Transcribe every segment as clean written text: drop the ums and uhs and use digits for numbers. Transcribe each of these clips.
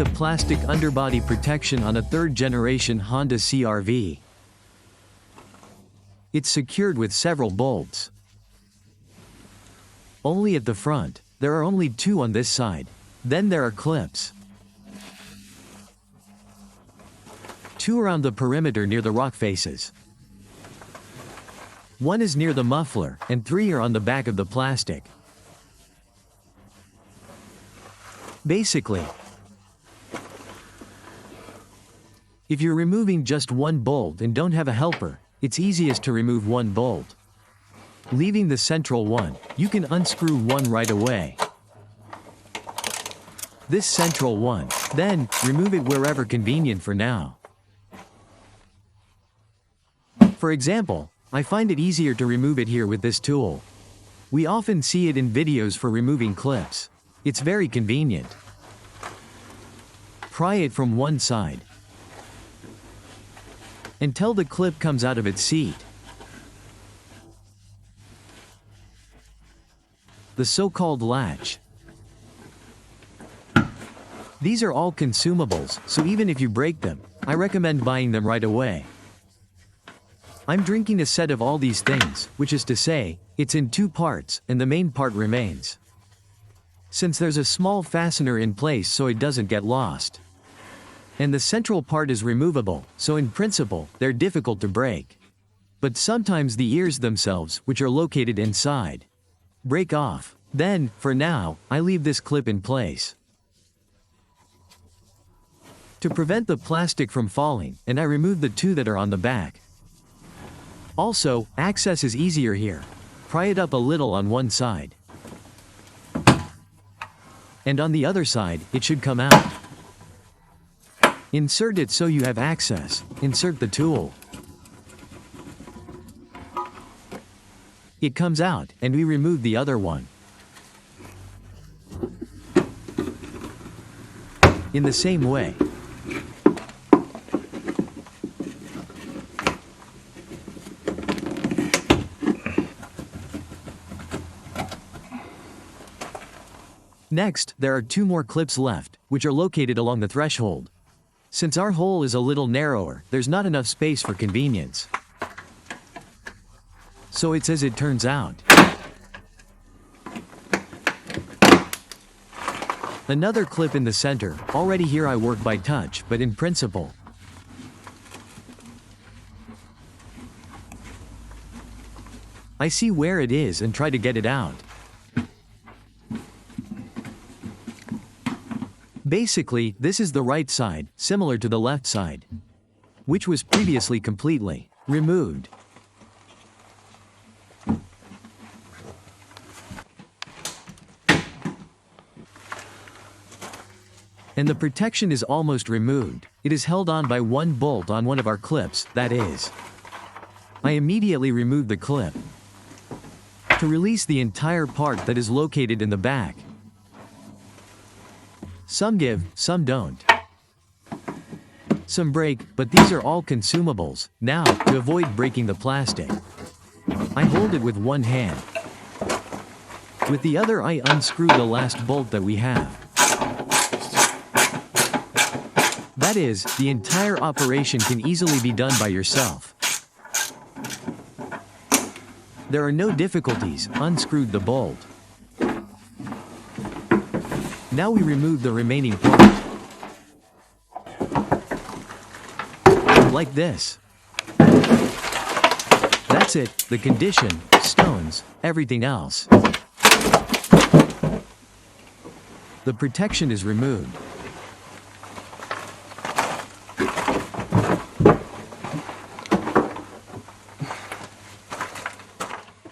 the plastic underbody protection on a third-generation Honda CR-V. It's secured with several bolts. Only at the front. There are only 2 on this side. Then there are clips. 2 around the perimeter near the rock faces. 1 is near the muffler, and 3 are on the back of the plastic. Basically, if you're removing just 1 bolt and don't have a helper, it's easiest to remove 1 bolt. Leaving the central one, you can unscrew 1 right away. This central one, then, remove it wherever convenient for now. For example, I find it easier to remove it here with this tool. We often see it in videos for removing clips. It's very convenient. Pry it from one side until the clip comes out of its seat. The so-called latch. These are all consumables, so even if you break them, I recommend buying them right away. I'm drinking a set of all these things, which is to say, it's in 2 parts, and the main part remains. Since there's a small fastener in place so it doesn't get lost. And the central part is removable, so in principle, they're difficult to break. But sometimes the ears themselves, which are located inside, break off. Then, for now, I leave this clip in place to prevent the plastic from falling, and I remove the 2 that are on the back. Also, access is easier here. Pry it up a little on one side. And on the other side, it should come out. Insert it so you have access. Insert the tool. It comes out, and we remove the other one. In the same way. Next, there are 2 more clips left, which are located along the threshold. Since our hole is a little narrower, there's not enough space for convenience. So it's as it turns out. Another clip in the center. Already here I work by touch, but in principle, I see where it is and try to get it out. Basically, this is the right side, similar to the left side, which was previously completely removed. And the protection is almost removed. It is held on by 1 bolt on one of our clips, that is. I immediately remove the clip to release the entire part that is located in the back. Some give, some don't. Some break, but these are all consumables. Now, to avoid breaking the plastic, I hold it with one hand. With the other I unscrew the last bolt that we have. That is, the entire operation can easily be done by yourself. There are no difficulties. Unscrewed the bolt. Now we remove the remaining part. Like this. That's it, the condition, stones, everything else. The protection is removed.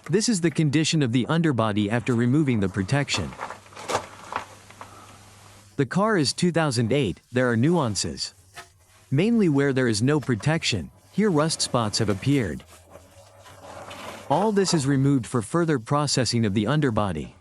This is the condition of the underbody after removing the protection. The car is 2008, there are nuances. Mainly where there is no protection, here rust spots have appeared. All this is removed for further processing of the underbody.